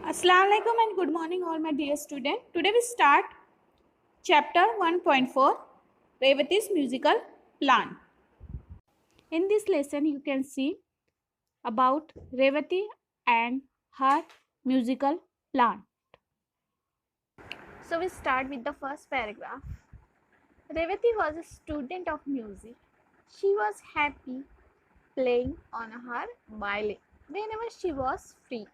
Assalamu alaikum and good morning all my dear student. Today we start chapter 1.4 Revati's musical plant. In this lesson you can see about Revati and her musical plant. So we start with the first paragraph. Revati was a student of music. She was happy playing on her violin whenever she was free.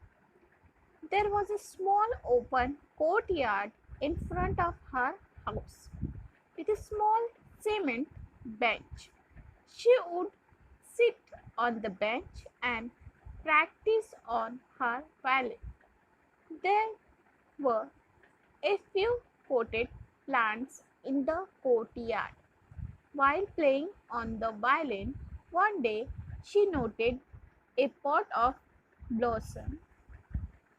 There was a small open courtyard in front of her house with a small cement bench. She would sit on the bench and practice on her violin. There were a few potted plants in the courtyard. While playing on the violin, one day she noted a pot of blossom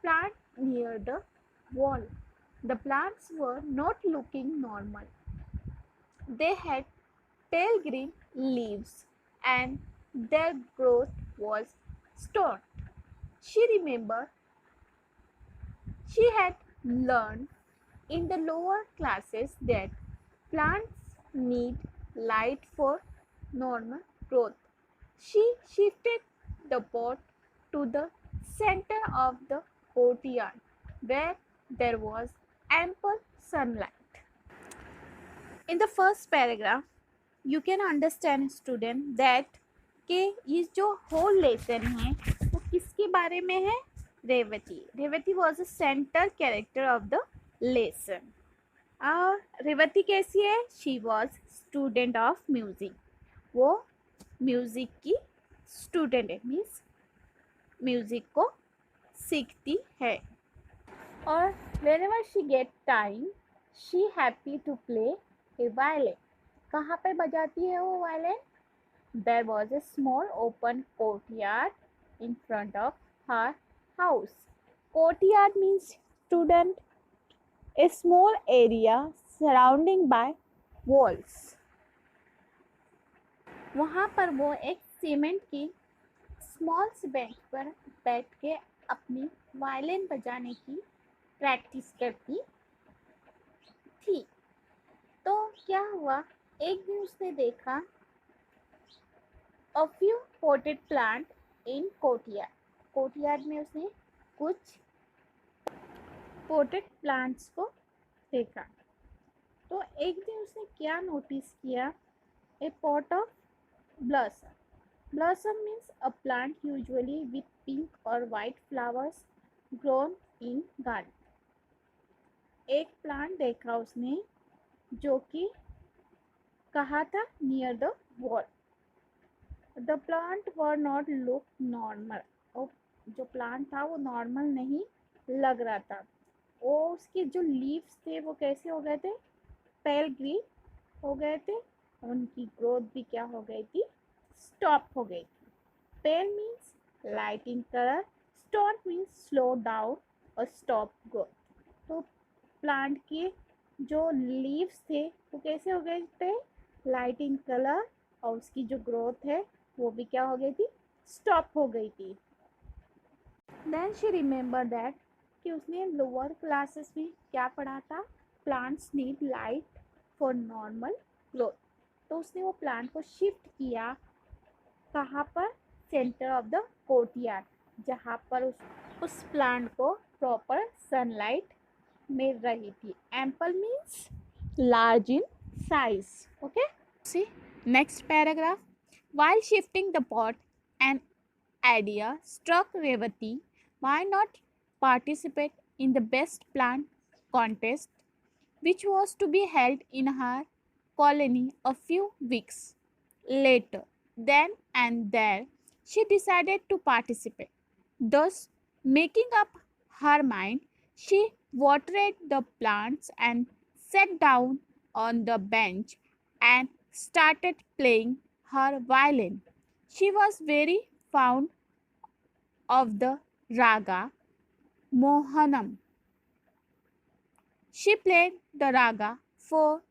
plant near the wall. The plants were not looking normal. They had pale green leaves and their growth was stalled. She remembered she had learned in the lower classes that plants need light for normal growth. She shifted the pot to the center of the courtyard where there was ample sunlight. In the first paragraph, you can understand student that कि ये जो whole lesson है वो किसके बारे में है? Revati. Revati was a center character of the lesson. Revati कैसी है? She was student of music. वो म्यूजिक की स्टूडेंट है, मीन्स म्यूजिक को सीखती है. और whenever she get time, she happy to play a violin. कहाँ पे बजाती है वो violin? There was a small open courtyard in front of her house. Courtyard means student, a small area surrounding by walls. वहाँ पर वो एक cement की स्मॉल सी बेंच पर बैठ के अपनी वायलिन बजाने की प्रैक्टिस करती थी. तो क्या हुआ, एक दिन उसने देखा a few potted plant in courtyard. Courtyard में उसने कुछ पोटेड प्लांट्स को देखा. तो एक दिन उसने क्या नोटिस किया? A pot of blossom. Blossom means a plant usually with pink or white flowers grown in garden. एक प्लांट देखा उसने जो कि कहा था near the wall. The plant were not look normal. और जो प्लांट था वो नॉर्मल नहीं लग रहा था. वो उसके जो लीव्स थे वो कैसे हो गए थे? पेल ग्रीन हो गए थे. उनकी ग्रोथ भी क्या हो गई थी? स्टॉप हो गई थी. Pale means light in colour, stop means slow down और स्टॉप ग्रोथ. तो प्लांट के जो लीव्स थे वो कैसे हो गए थे? Light in colour. और उसकी जो ग्रोथ है वो भी क्या हो गई थी? स्टॉप हो गई थी. देन शी रिमेंबर दैट कि उसने लोअर क्लासेस में क्या पढ़ा था? Plants need light for normal growth. तो उसने वो प्लांट को शिफ्ट किया कहाँ पर? सेंटर ऑफ द कोर्टयार्ड, जहाँ पर उस प्लांट को प्रॉपर सनलाइट मिल रही थी. Ample means large in size. Okay, see next paragraph. While shifting the pot, an idea struck Revati. Why not participate in the best plant contest, which was to be held in her colony a few weeks later? Then and there, she decided to participate. Thus, making up her mind, she watered the plants and sat down on the bench and started playing her violin. She was very fond of the raga Mohanam. She played the raga for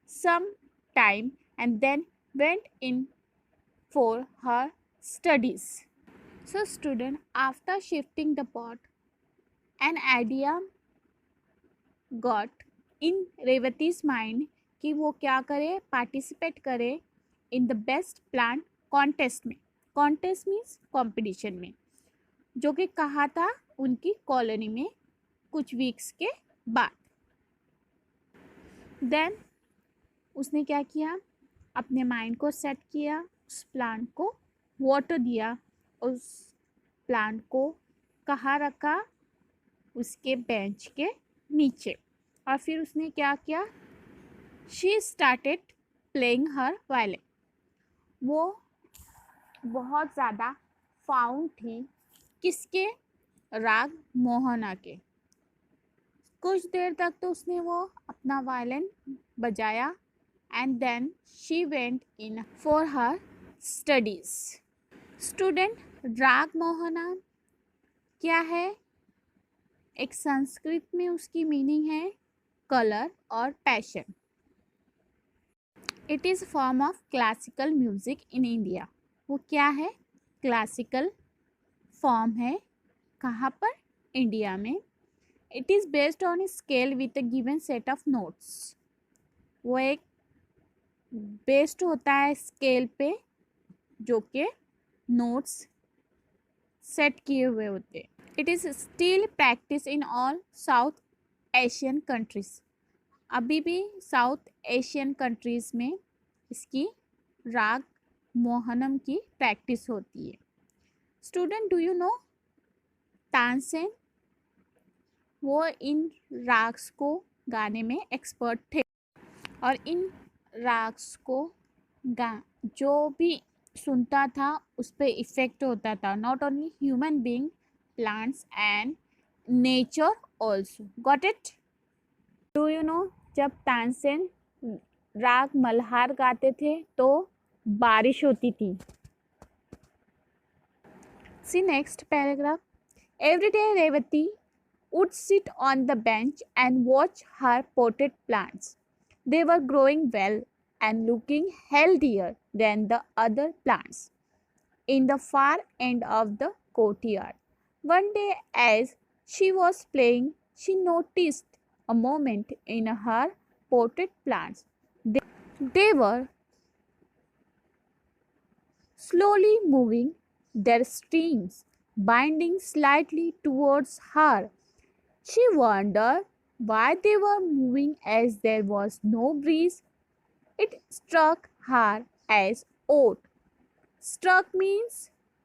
some time and then went in for her studies. So student, after shifting the pot, An idea got in रेवती's mind कि वो क्या करे, participate करे in the best plant contest में. Contest means competition में, जो कि कहा था उनकी कॉलोनी में कुछ वीक्स के बाद. देन उसने क्या किया, अपने माइंड को सेट किया, उस प्लांट को वाटर दिया, उस प्लांट को कहाँ रखा, उसके बेंच के नीचे. और फिर उसने क्या किया, she started playing her violin. वो बहुत ज़्यादा फाउंड थी किसके, राग मोहना के. कुछ देर तक तो उसने वो अपना वायलिन बजाया and then she went in for her studies. Student, Raag Mohana क्या है? एक संस्कृत में उसकी मीनिंग है कलर और passion. It is form of classical music in India. वो क्या है? क्लासिकल फॉर्म है. कहाँ पर? इंडिया में. It is based on a scale with a given set of notes. वो एक बेस्ड होता है स्केल पे जो कि नोट्स सेट किए हुए होते हैं. It is still practice in all south Asian countries. अभी भी साउथ एशियन कंट्रीज़ में इसकी राग मोहनम की प्रैक्टिस होती है. Student, do you know Tansen? वो इन राग्स को गाने में एक्सपर्ट थे और इन राग्स को जो भी सुनता था उस पर इफ़ेक्ट होता था. Not only human being, plants and nature also. Got it? Do you know जब तानसेन राग मल्हार गाते थे तो बारिश होती थी. See next paragraph. Every day Revati would sit on the bench and watch her potted plants. They were growing well and looking healthier than the other plants in the far end of the courtyard. One day, as she was playing, she noticed a moment in her potted plants. They were slowly moving, their stems binding slightly towards her. She wondered why they were moving as there was no breeze. It struck her as odd. Struck means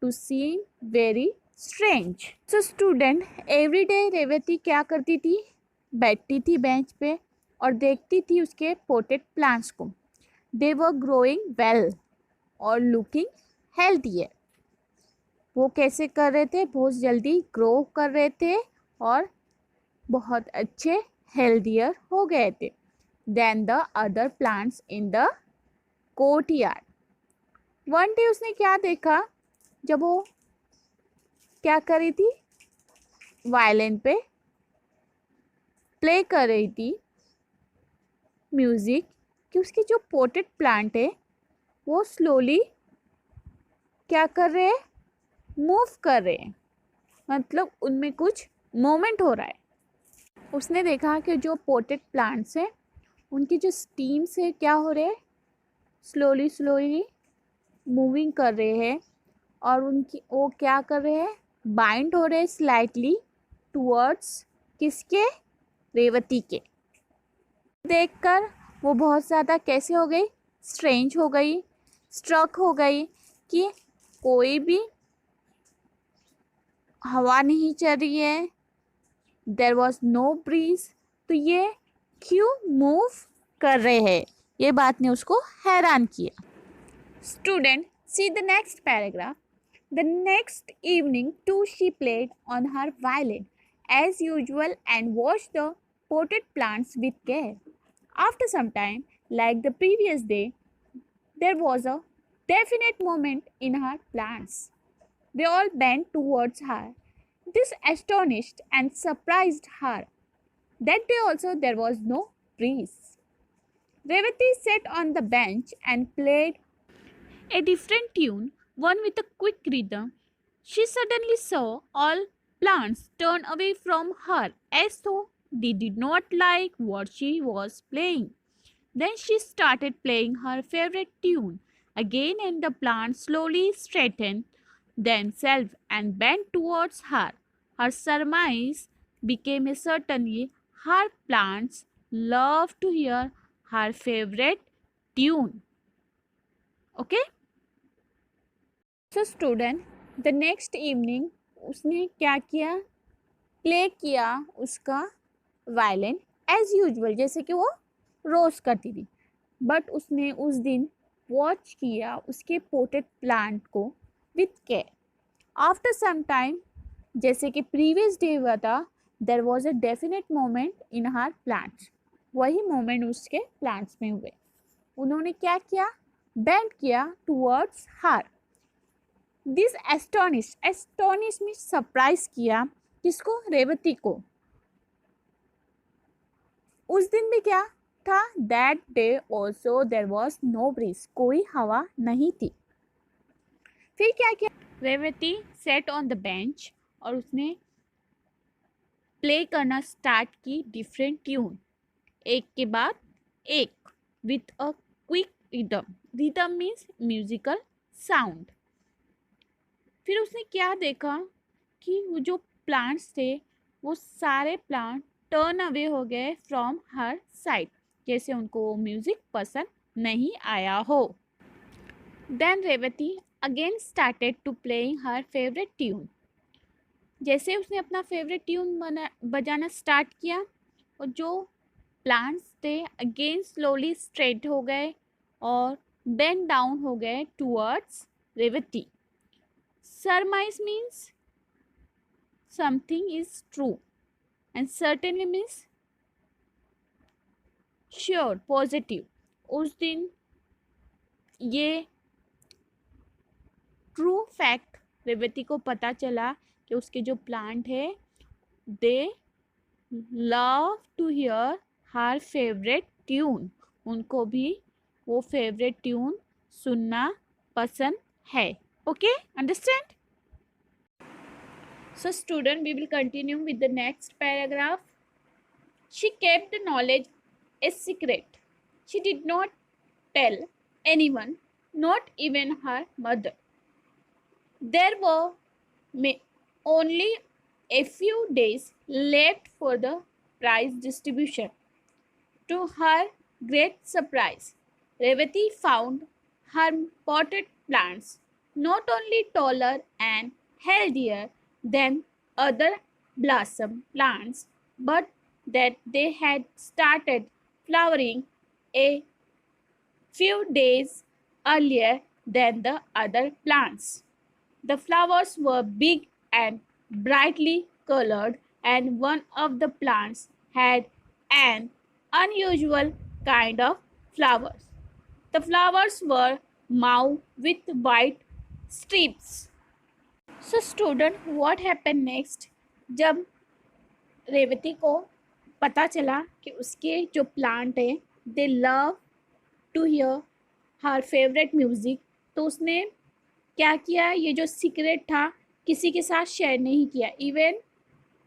to seem very strange. So student, every day Revathi क्या करती थी? बैठती थी bench पे और देखती थी उसके पोटेड प्लांट्स को. They were growing well और looking healthier. वो कैसे कर रहे थे? बहुत जल्दी ग्रो कर रहे थे और बहुत अच्छे हेल्दियर हो गए थे then the other plants in the courtyard. One day उसने क्या देखा, जब वो क्या कर रही थी, वायलिन पे प्ले कर रही थी म्यूजिक, कि उसके जो पोटेड प्लांट है वो स्लोली क्या कर रहे हैं, मूव कर रहे हैं. मतलब उनमें कुछ मूवमेंट हो रहा है. उसने देखा कि जो पोटेड प्लांट्स हैं उनकी जो स्टीम्स है क्या हो रहे हैं, स्लोली स्लोली मूविंग कर रहे हैं और उनकी वो क्या कर रहे हैं, बाइंड हो रहे हैं स्लाइटली टुवर्ड्स किसके, रेवती के. देखकर वो बहुत ज़्यादा कैसे हो गई, स्ट्रेंज हो गई, स्ट्रक हो गई कि कोई भी हवा नहीं चल रही है. There was no breeze. तो ये क्यों मूव कर रहे हैं, ये बात ने उसको हैरान किया. Student, see the next paragraph. The next evening too she played on her violin as usual and watch the potted plants with care. After some time, like the previous day, there was a definite movement in her plants. They all bent towards her. This astonished and surprised her. That day also there was no breeze. Revati sat on the bench and played a different tune, one with a quick rhythm. She suddenly saw all plants turned away from her as though they did not like what she was playing. Then she started playing her favorite tune again, and the plants slowly straightened themselves and bent towards her. Her surmise became a certainty. Her plants loved to hear her favorite tune. Okay? So student, the next evening उसने क्या किया, play किया उसका violin as usual, जैसे कि वो रोज करती थी. बट उसने उस दिन वॉच किया उसके पोटेड प्लांट को with care. After some time, जैसे कि प्रीवियस डे हुआ था, there was a definite moment in her plants. वही मोमेंट उसके प्लांट्स में हुए. उन्होंने क्या किया, बेंड किया टूवर्ड्स हर. दिस एस्टोनिश में सरप्राइज किया. किसको, रेवती को. उस दिन भी क्या था, that day also there was no breeze, कोई हवा नहीं थी. फिर क्या किया, Revathi set on the bench और उसने प्ले करना स्टार्ट की डिफरेंट ट्यून, एक के बाद एक, with a quick rhythm. Rhythm means musical sound. फिर उसने क्या देखा कि वो जो प्लांट्स थे वो सारे प्लांट टर्न अवे हो गए फ्रॉम हर साइड, जैसे उनको वो म्यूजिक पसंद नहीं आया हो. Then Revathi again started to playing her favourite tune. जैसे उसने अपना फेवरेट ट्यून बजाना स्टार्ट किया और जो प्लांट्स थे अगेन स्लोली स्ट्रेट हो गए और बेंड डाउन हो गए towards Revathi. Surmise means something is true, and certainly means sure, positive. उस दिन ये ट्रू फैक्ट रेवती को पता चला कि उसके जो प्लांट है they love to hear her favourite tune. उनको भी वो फेवरेट ट्यून सुनना पसंद है. Okay, understand? So student, we will continue with the next paragraph. She kept the knowledge a secret. She did not tell anyone, not even her mother. There were only a few days left for the prize distribution. To her great surprise, Revati found her potted plants not only taller and healthier than other blossom plants, but that they had started flowering a few days earlier than the other plants. The flowers were big and brightly colored, and one of the plants had an unusual kind of flowers. The flowers were mauve with white streaks. So student, what happened next? जब रेवती को पता चला कि उसके जो plant है they love to hear her favourite music, तो उसने क्या किया, ये जो सीक्रेट था किसी के साथ शेयर नहीं किया. इवन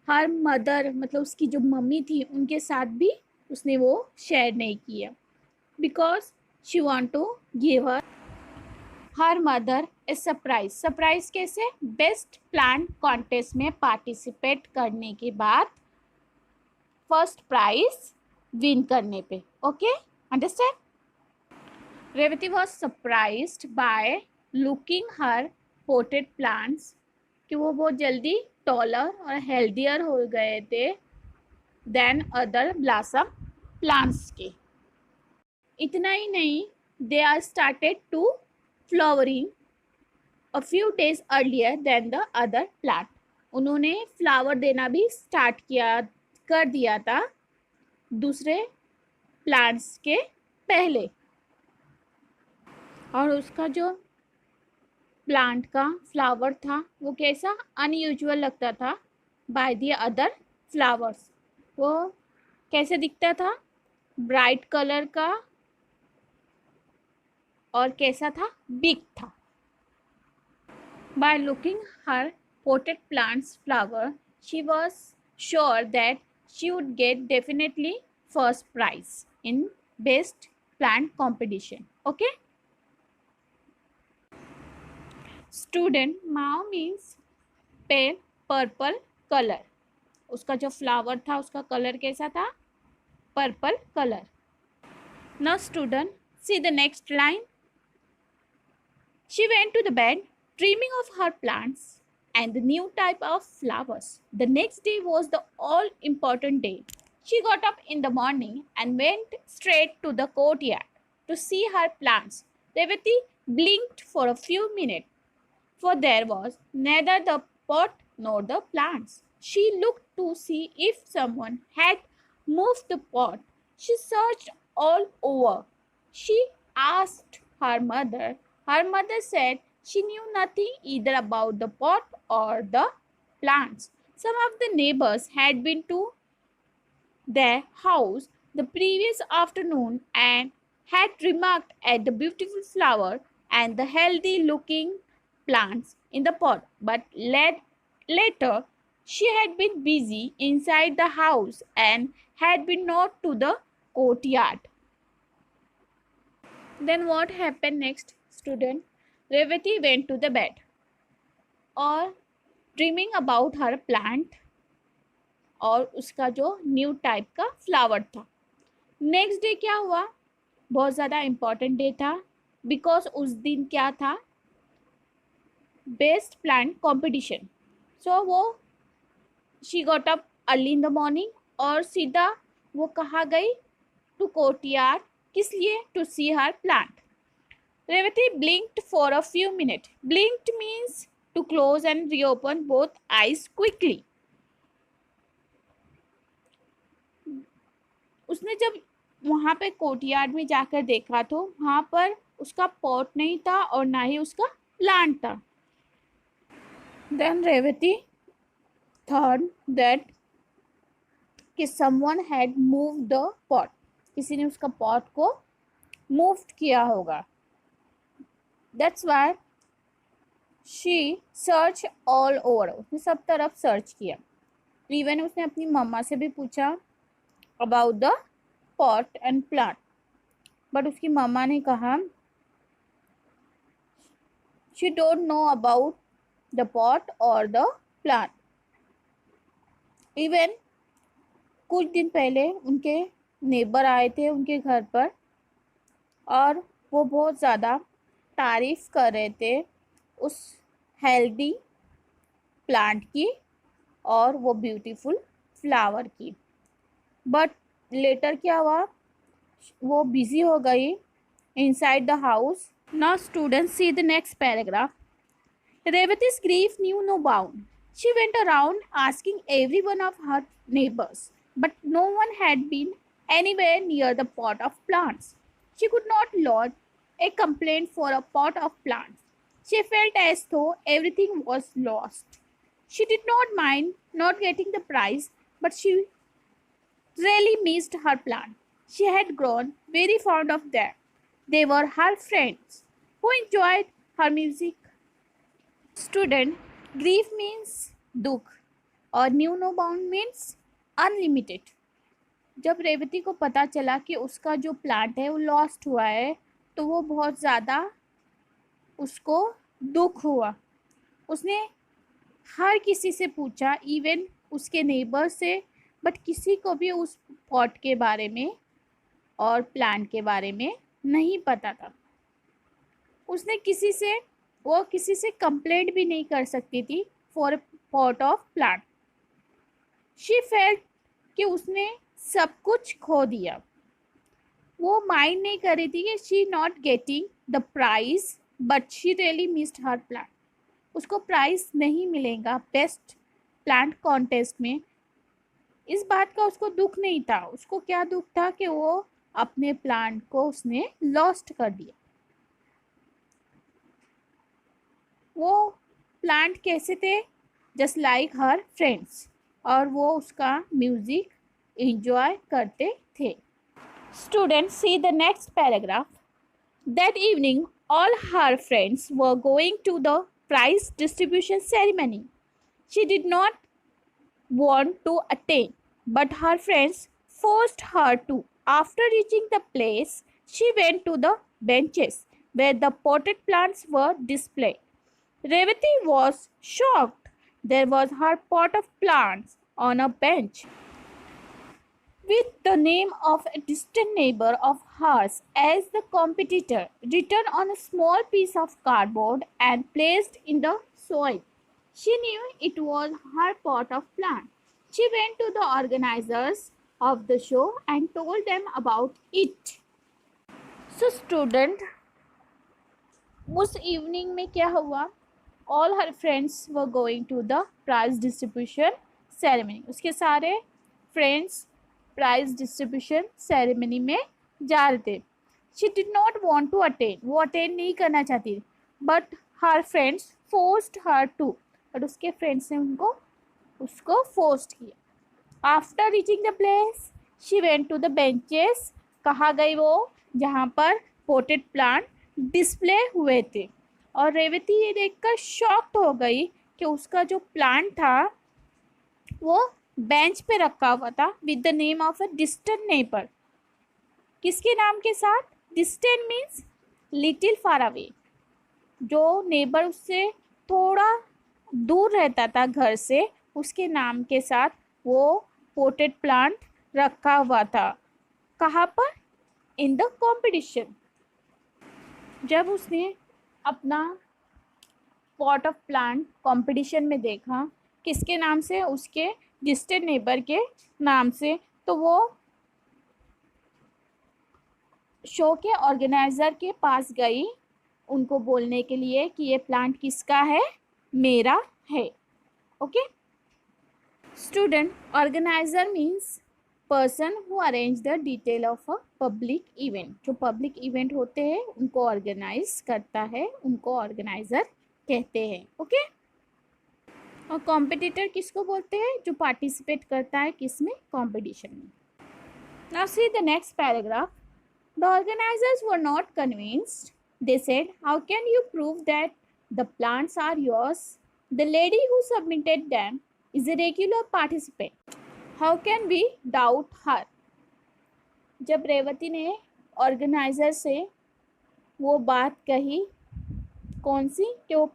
हर मदर, मतलब उसकी जो मम्मी थी उनके साथ भी उसने वो शेयर नहीं किया. Because she want to give her mother a surprise. Surprise कैसे, बेस्ट प्लांट कॉन्टेस्ट में पार्टिसिपेट करने के बाद फर्स्ट प्राइज विन करने पे. Okay, understand? Revathi was surprised by looking her potted plants, कि वो बहुत जल्दी टॉलर और हेल्दियर हो गए थे देन अदर ब्लॉसम प्लांट्स के. इतना ही नहीं, they are started to flowering a few days earlier than the other plant. उन्होंने फ्लावर देना भी स्टार्ट कर दिया था दूसरे प्लांट्स के पहले. और उसका जो प्लांट का फ्लावर था वो कैसा, अनयूजुअल लगता था बाय द अदर फ्लावर्स. वो कैसे दिखता था, ब्राइट कलर का, और कैसा था, बिग था. Bye looking her potted plants flower, she was sure that she would get definitely first prize in best plant competition. Okay? Student, Mao means pale purple color. उसका जो फ्लावर था उसका colour कैसा था? Purple colour. Now student, see the next line. She went to the bed dreaming of her plants and the new type of flowers. The next day was the all important day. She got up in the morning and went straight to the courtyard to see her plants. Revati blinked for a few minutes, for there was neither the pot nor the plants. She looked to see if someone had moved the pot. She searched all over. She asked her mother. Her mother said she knew nothing either about the pot or the plants. Some of the neighbors had been to their house the previous afternoon and had remarked at the beautiful flower and the healthy looking plants in the pot, but later she had been busy inside the house and had been not to the courtyard. Then what happened next, student? Revati went to the bed और dreaming about her plant और उसका जो new type का flower था. Next day क्या हुआ? बहुत ज़्यादा इम्पॉर्टेंट डे था बिकॉज उस दिन क्या था? Best plant competition. सो वो she got up early in the morning और सीधा वो कहाँ गई? To courtyard. किस लिए? To see her plant. Revati blinked for a few minutes. Blinked means to close and reopen both eyes quickly. उसने जब वहाँ पे कोर्टयार्ड में जाकर देखा तो वहाँ पर उसका पॉट नहीं था और ना ही उसका प्लांट था. Then Revati thought that कि someone had moved the pot. किसी ने उसका पॉट को मूव किया होगा. That's why she searched all over. उसने सब तरफ सर्च किया. इवन उसने अपनी मम्मा से भी पूछा about the pot and plant. But उसकी मम्मा ने कहा she don't know about the pot or the plant. Even कुछ दिन पहले उनके नेबर आए थे उनके घर पर और वो बहुत ज़्यादा तारीफ कर रहे थे उस हेल्दी प्लांट की और वो ब्यूटीफुल फ्लावर की. बट लेटर क्या हुआ? वो बिजी हो गई inside the house. Now students, see the next paragraph. Revati's grief knew no bound. She went around asking every one of her neighbors, but no one had been anywhere near the pot of plants. She could not lodge a complaint for a pot of plants. She felt as though everything was lost. She did not mind not getting the prize, but she really missed her plant. She had grown very fond of them. They were her friends who enjoyed her music. Student, grief means दुख और knew no bound means unlimited. जब रेवती को पता चला कि उसका जो plant है वो लॉस्ट हुआ है तो वो बहुत ज़्यादा उसको दुख हुआ. उसने हर किसी से पूछा, इवन उसके नेबर से, बट किसी को भी उस पॉट के बारे में और प्लांट के बारे में नहीं पता था. उसने किसी से कंप्लेंट भी नहीं कर सकती थी for pot of plant. She felt कि उसने सब कुछ खो दिया. वो माइंड नहीं कर रही थी कि she not getting the prize, but she really missed her plant. उसको प्राइज नहीं मिलेगा बेस्ट प्लांट कॉन्टेस्ट में. इस बात का उसको दुख नहीं था. उसको क्या दुख था कि वो अपने प्लांट को उसने लॉस्ट कर दिया. वो प्लांट कैसे थे? जस्ट लाइक हर फ्रेंड्स. और वो उसका म्यूजिक एंजॉय करते थे. Students, see the next paragraph. That evening, all her friends were going to the prize distribution ceremony. She did not want to attend, but her friends forced her to. After reaching the place, she went to the benches where the potted plants were displayed. Revati was shocked. There was her pot of plants on a bench with the name of a distant neighbor of hers as the competitor written on a small piece of cardboard and placed in the soil. She knew it was her pot of plant. She went to the organizers of the show and told them about it. So student, उस evening में क्या हुआ? All her friends were going to the prize distribution ceremony. उसके सारे friends prize distribution ceremony में जा रहे थे. She did not want to attend, वो अटेंड नहीं करना चाहती, but her friends forced her to, but उसके फ्रेंड्स ने उसको फोर्स्ड किया. After reaching the place she went to the benches. कहाँ गई वो? जहाँ पर पोटेड प्लांट डिस्प्ले हुए थे. और रेवती ये देखकर शॉक्ड हो गई कि उसका जो प्लांट था वो बेंच पे रखा हुआ था with the name of a distant neighbour. किसके नाम के साथ? Distant means little far away. जो नेबर उससे थोड़ा दूर रहता था घर से, उसके नाम के साथ वो पोटेड प्लांट रखा हुआ था. कहाँ पर? In the competition. जब उसने अपना पॉट ऑफ प्लांट कॉम्पिटिशन में देखा, किसके नाम से? उसके डिस्टेंट नेबर के नाम से. तो वो शो के ऑर्गेनाइजर के पास गई उनको बोलने के लिए कि ये प्लांट किसका है? मेरा है. Okay student, organiser means person who arrange the detail of a public event. जो पब्लिक इवेंट होते हैं उनको ऑर्गेनाइज करता है, उनको ऑर्गेनाइजर कहते हैं. ओके और कॉम्पिटिटर किसको बोलते हैं? जो पार्टिसिपेट करता है किसमें? कॉम्पिटिशन में. Now see the next paragraph. The organisers were not convinced. They said, how can you prove that the plants are yours? The lady who submitted them is a regular participant. How can we doubt her? जब रेवती ने organiser से वो बात कही, कौन सी? कि वो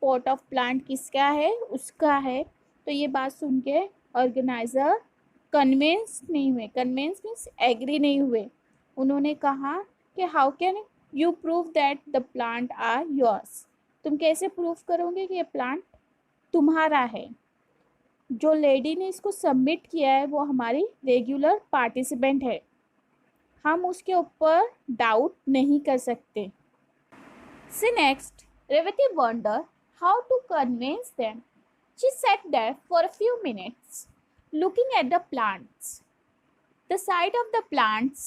pot of plant किसका है? उसका है. तो ये बात सुन के ऑर्गेनाइजर कन्विंस नहीं हुए. कन्विंस मीन्स एग्री नहीं हुए. उन्होंने कहा कि how can you prove that the plant are yours? तुम कैसे प्रूव करोगे कि ये प्लांट तुम्हारा है? जो लेडी ने इसको सबमिट किया है वो हमारी रेगुलर पार्टिसिपेंट है, हम उसके ऊपर डाउट नहीं कर सकते. सी next. Revati wondered how to convince them. She sat there for a few minutes, looking at the plants. The sight of the plants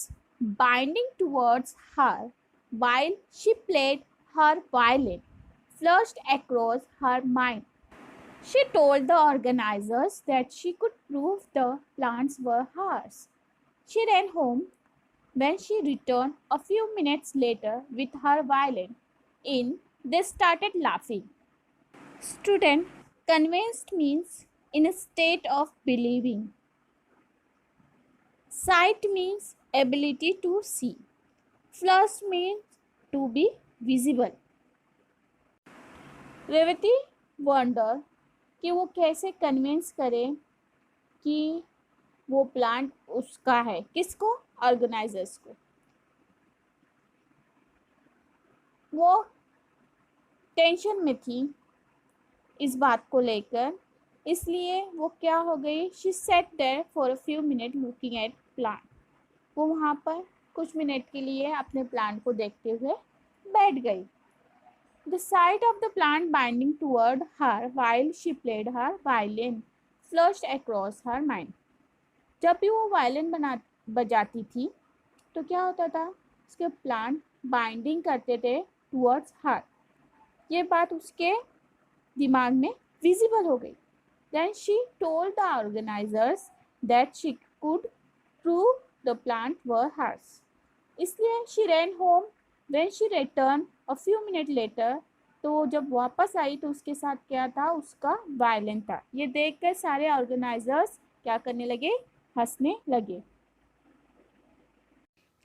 binding towards her while she played her violin flashed across her mind. She told the organizers that she could prove the plants were hers. She ran home. When she returned a few minutes later with her violin they started laughing. Student, convinced means in a state of believing. Sight means ability to see. Flash means to be visible. Revathi wonder कि वो कैसे convince करे कि वो plant उसका है. किसको? Organisers को. वो टेंशन में थी इस बात को लेकर, इसलिए वो क्या हो गई? She set there for a few minute looking at plant. वो वहाँ पर कुछ मिनट के लिए अपने प्लांट को देखते हुए बैठ गई. The site of the plant binding toward her while she played her violin flushed across her mind. जब भी वो वायलिन बजाती थी तो क्या होता था? उसके प्लांट बाइंडिंग करते थे टूवर्ड्स हर. ये बात उसके दिमाग में विजिबल हो गई. Then she told the organisers that she could prove the plant were hers. इसलिए she ran home. When she return a few minute later तो जब वापस आई तो उसके साथ क्या था, उसका वायलिन था। ये देखकर सारे ऑर्गेनाइजर्स क्या करने लगे, हंसने लगे।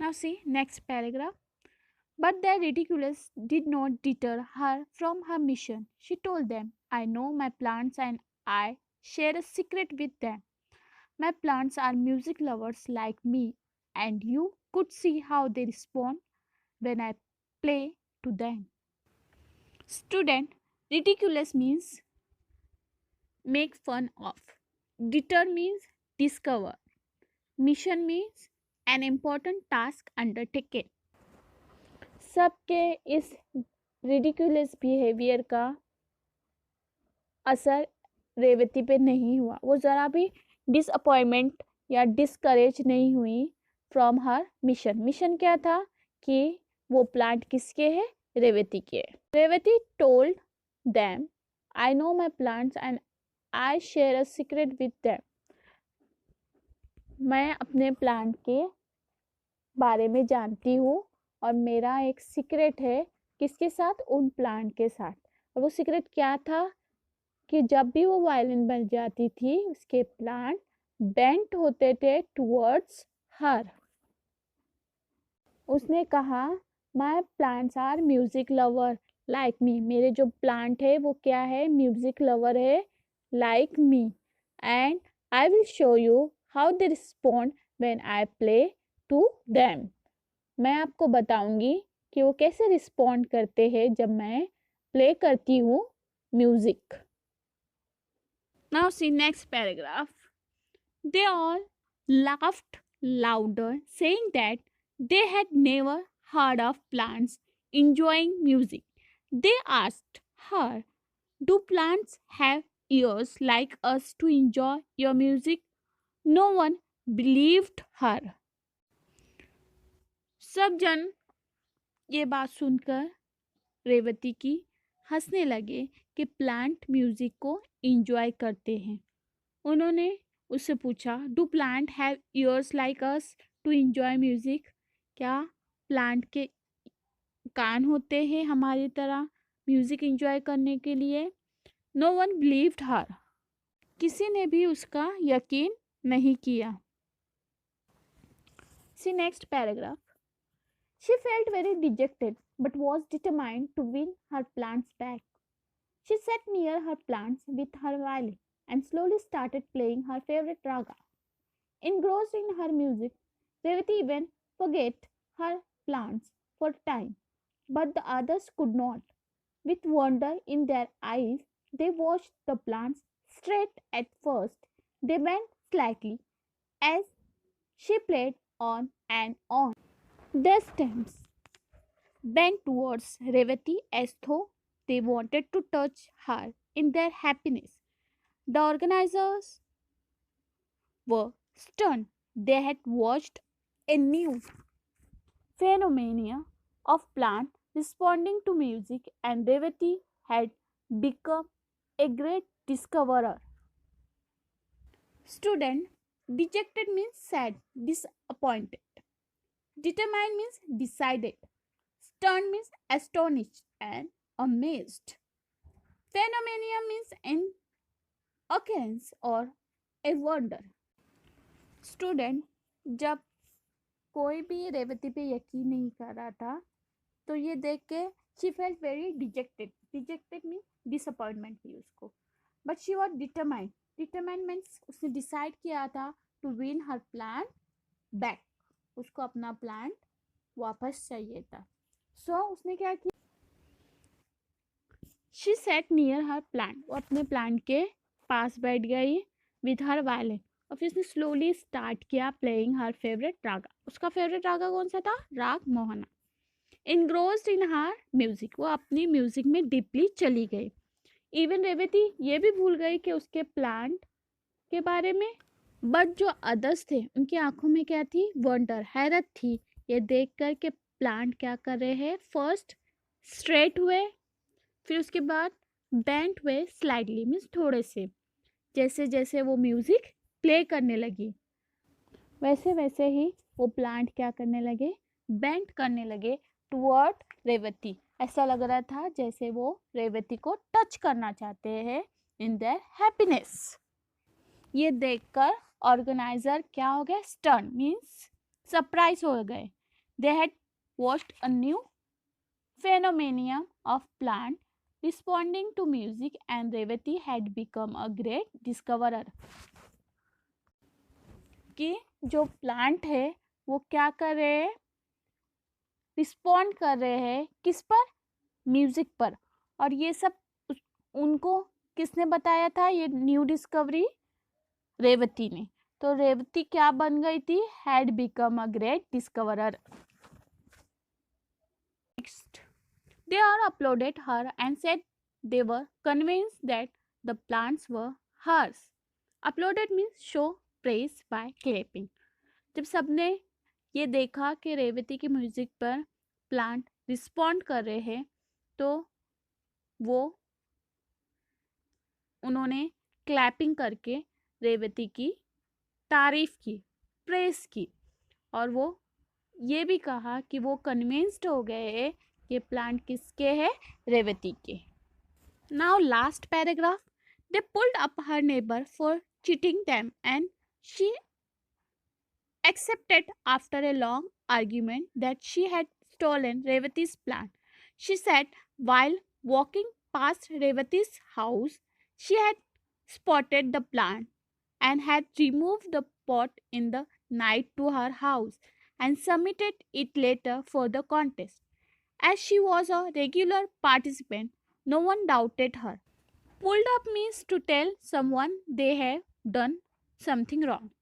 Now see next paragraph. But their ridiculous did not deter her from her mission. She told them, I know my plants and I share a secret with them. My plants are music lovers like me, and you could see how they respond when I play to them. Student, ridiculous means make fun of. Deter means discover. Mission means an important task undertaken. सबके इस ridiculous behaviour का असर रेवती पे नहीं हुआ। वो ज़रा भी डिसअपॉइंटमेंट या डिस्करेज नहीं हुई फ्रॉम हर मिशन। मिशन क्या था कि वो प्लांट किसके है, रेवती के। Revathi told them, I know my plants and I share a secret with them. मैं अपने प्लांट के बारे में जानती हूँ और मेरा एक सीक्रेट है किसके साथ, उन प्लांट के साथ। और वो सीक्रेट क्या था कि जब भी वो वायलिन बन जाती थी उसके प्लांट बेंट होते थे टुवर्ड्स हर। उसने कहा, my plants are music lover like me. मेरे जो प्लांट है वो क्या है, म्यूजिक लवर है like me. And I will show you how they respond when I play to them. मैं आपको बताऊंगी कि वो कैसे रिस्पॉन्ड करते हैं जब मैं प्ले करती हूँ music. Now see next paragraph. They all laughed louder, saying that they had never heard of plants enjoying music. They asked her, do plants have ears like us to enjoy your music? No one believed her. सब जन ये बात सुनकर रेवती की हंसने लगे कि plant music को एंजॉय करते हैं। उन्होंने उससे पूछा, do plant have ears like us to enjoy music? क्या प्लांट के कान होते हैं हमारी तरह म्यूजिक एंजॉय करने के लिए? No one believed her. किसी ने भी उसका यकीन नहीं किया। See next paragraph. She felt very dejected but was determined to win her plants back. She sat near her plants with her violin and slowly started playing her favorite raga. Engrossed in her music, Revati even forget her plants for a time, but the others could not. With wonder in their eyes, they watched the plants straight at first. They bent slightly as she played on and on. Their stems bent towards Revati as though they wanted to touch her in their happiness. The organizers were stunned. They had watched a new phenomenon of plant responding to music, and Revati had become a great discoverer. Student, dejected means sad, disappointed. Determined means decided. Stunned means astonished and amazed. Phenomena means an occurrence or a wonder. Student, जब कोई भी रेवती पे यकीन नहीं कर रहा था तो ये देख के she felt very dejected. Dejected means disappointment थी उसको. But she was determined. Determined means उसने decide किया था to win her plant back. उसको अपना प्लांट वापस चाहिए था। सो उसने क्या किया, she said near her plant. वो अपने प्लांट के पास बैठ गई विथ हर वायलिन और फिर उसने स्लोली स्टार्ट किया प्लेइंग हर फेवरेट रागा। उसका फेवरेट रागा कौन सा था, राग मोहना। इनग्रोस्ड इन हर म्यूजिक, वो अपनी म्यूजिक में डीपली चली गई। इवन रेवती ये भी भूल गई कि उसके प्लांट के बारे में। बट जो अदर्स थे उनकी आंखों में क्या थी, वंडर, हैरत थी ये देख कर के प्लांट क्या कर रहे हैं, फर्स्ट स्ट्रेट हुए, फिर उसके बाद बेंट हुए स्लाइडली मीन्स थोड़े से। जैसे जैसे वो म्यूजिक प्ले करने लगी वैसे वैसे ही वो प्लांट क्या करने लगे, बेंट करने लगे टुवर्ड रेवती ऐसा लग रहा था जैसे वो रेवती को टच करना चाहते हैं इन देयर हैप्पीनेस। ये देखकर ऑर्गेनाइजर क्या हो गए, स्टन मीन्स सरप्राइज हो गए। They had watched a new phenomenon of plant responding to music and Revati had become a great discoverer। कि जो प्लांट है वो क्या कर रहे हैं, रिस्पॉन्ड कर रहे हैं किस पर, म्यूजिक पर। और ये सब उनको किसने बताया था, ये न्यू डिस्कवरी रेवती ने। तो रेवती क्या बन गई थी, had become a great discoverer. Next, they are applauded her and said they were convinced that the plants were hers। Applauded means show praise by clapping। जब सबने ये देखा कि रेवती की म्यूजिक पर प्लांट रिस्पॉन्ड कर रहे हैं तो वो उन्होंने क्लैपिंग करके रेवती की तारीफ की, प्रेस की। और वो ये भी कहा कि वो कन्विंस्ड हो गए कि प्लांट किसके है, रेवती के। Now last paragraph, they pulled up her neighbour for cheating them and she accepted after a long argument that she had stolen Revati's plant। She said while walking past Revati's house, she had spotted the plant and had removed the pot in the night to her house and submitted it later for the contest। As she was a regular participant, no one doubted her। Pulled up means to tell someone they have done something wrong।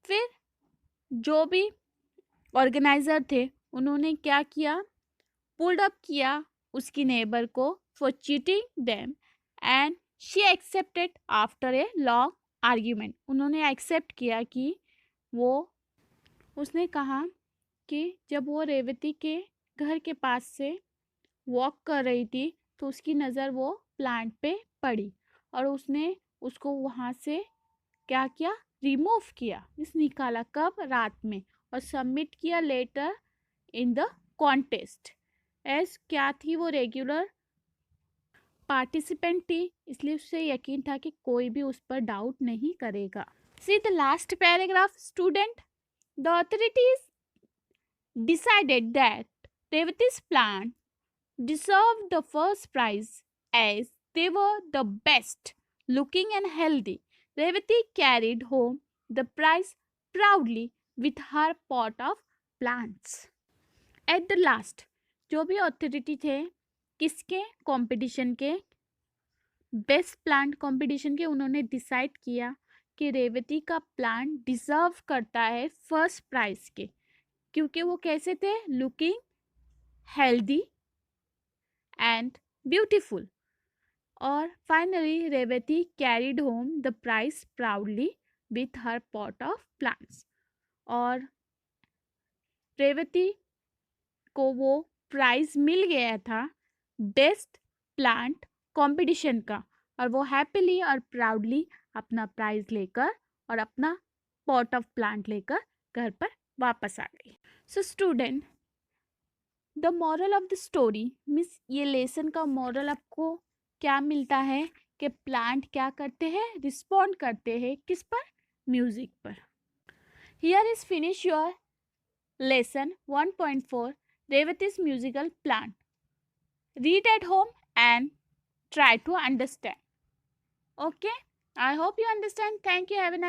फिर जो भी organiser थे उन्होंने क्या किया, pulled up किया उसकी neighbour को for cheating them and she accepted after a long argument. उन्होंने एक्सेप्ट किया कि वो, उसने कहा कि जब वो रेवती के घर के पास से वॉक कर रही थी तो उसकी नज़र वो प्लांट पे पड़ी और उसने उसको वहाँ से क्या किया, रिमूव किया, इस निकाला, कब, रात में, और सबमिट किया later in the contest. As क्या थी वो, रेगुलर पार्टिसिपेंट थी, इसलिए उससे यकीन था कि कोई भी उस पर डाउट नहीं करेगा। See the last paragraph, student, the authorities decided that Revati's plant deserved the first prize as they were the best looking and healthy। Revati carried home the prize proudly with her pot of plants। At the last, जो भी authority थे किसके competition के, best plant competition के, उन्होंने decide किया कि रेवती का प्लांट डिजर्व करता है फर्स्ट प्राइज के, क्योंकि वो कैसे थे, लुकिंग हेल्दी एंड ब्यूटीफुल। और finally Revathi carried home the prize proudly with her pot of plants. और रेवती को वो प्राइज मिल गया था बेस्ट प्लांट कंपटीशन का, और वो हैप्पीली और प्राउडली अपना प्राइज लेकर और अपना पॉट ऑफ प्लांट लेकर घर पर वापस आ गई। So student, the moral of the story means, ये लेसन का मॉरल आपको क्या मिलता है कि प्लांट क्या करते हैं, रिस्पॉन्ड करते हैं किस पर, म्यूजिक पर। Here is finish your lesson 1.4 Revati's musical plant। Read at home and try to understand। Okay, I hope you understand। Thank you, have a nice